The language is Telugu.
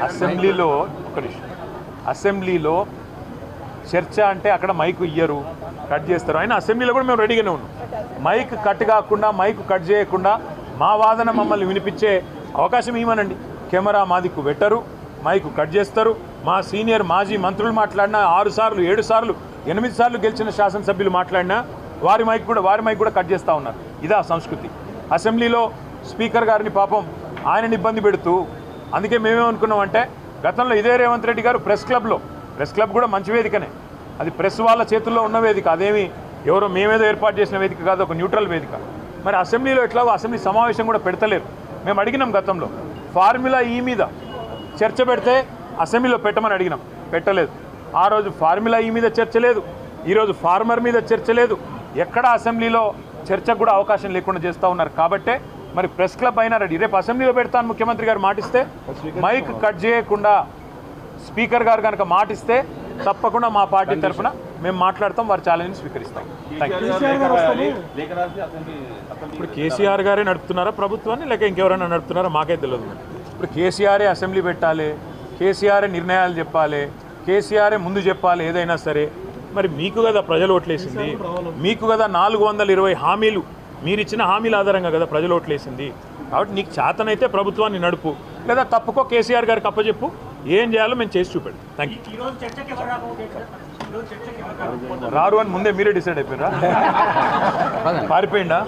అసెంబ్లీలో ఒక నిమిషం, అసెంబ్లీలో చర్చ అంటే అక్కడ మైక్ ఇయ్యరు, కట్ చేస్తారు. అయినా అసెంబ్లీలో కూడా మేము రెడీగానే ఉన్నాం. మైక్ కట్ కాకుండా, మైక్ కట్ చేయకుండా మా వాదన మమ్మల్ని వినిపించే అవకాశం ఇవ్వనండి. కెమెరా మా దిక్కు పెట్టరు, మైక్ కట్ చేస్తారు. మా సీనియర్ మాజీ మంత్రులు మాట్లాడినా 6 సార్లు 7 సార్లు 8 సార్లు గెలిచిన శాసనసభ్యులు మాట్లాడినా వారి మైక్ కూడా కట్ చేస్తూ ఉన్నారు. ఇదా సంస్కృతి. అసెంబ్లీలో స్పీకర్ గారిని పాపం ఆయనని ఇబ్బంది పెడుతూ, అందుకే మేమేమనుకున్నామంటే గతంలో ఇదే రేవంత్ రెడ్డి గారు ప్రెస్ క్లబ్ కూడా మంచి వేదికనే, అది ప్రెస్ వాళ్ళ చేతుల్లో ఉన్న వేదిక, అదేమి ఎవరో మేమేదో ఏర్పాటు చేసిన వేదిక కాదు, ఒక న్యూట్రల్ వేదిక. మరి అసెంబ్లీలో ఎట్లాగో అసెంబ్లీ సమావేశం కూడా పెడతలేరు. మేము అడిగినాం గతంలో ఫార్ములా ఈ మీద చర్చ పెడితే అసెంబ్లీలో పెట్టమని అడిగినాం, పెట్టలేదు. ఆ రోజు ఫార్ములా ఈ మీద చర్చ లేదు, ఈరోజు ఫార్మర్ మీద చర్చ లేదు. ఎక్కడ అసెంబ్లీలో చర్చకు కూడా అవకాశం లేకుండా చేస్తూ ఉన్నారు. కాబట్టే మరి ప్రెస్ క్లబ్ అయినా రెడీ. రేపు అసెంబ్లీలో పెడతాను ముఖ్యమంత్రి గారు మాటిస్తే, మైక్ కట్ చేయకుండా స్పీకర్ గారు కనుక మాటిస్తే తప్పకుండా మా పార్టీ తరఫున మేము మాట్లాడతాం, వారి ఛాలెంజ్ స్వీకరిస్తాం. ఇప్పుడు కేసీఆర్ గారే నడుపుతున్నారా ప్రభుత్వాన్ని, లేక ఇంకెవరైనా నడుపుతున్నారా మాకైతే తెలియదు. ఇప్పుడు కేసీఆరే అసెంబ్లీ పెట్టాలి, కేసీఆరే నిర్ణయాలు చెప్పాలి, కేసీఆరే ముందు చెప్పాలి ఏదైనా సరే. మరి మీకు కదా ప్రజలు ఓట్లేసింది, మీకు కదా 420 హామీలు, మీరు ఇచ్చిన హామీల ఆధారంగా కదా ప్రజలు ఓట్లేసింది. కాబట్టి నీకు చేతనైతే ప్రభుత్వాన్ని నడుపు, లేదా తప్పుకో కేసీఆర్ గారికి అప్పచెప్పు, ఏం చేయాలో మేము చేసి చూపెడతాం. Thank you. రారు అని ముందే మీరే డిసైడ్ అయిపోయారా? పారిపోయిందా?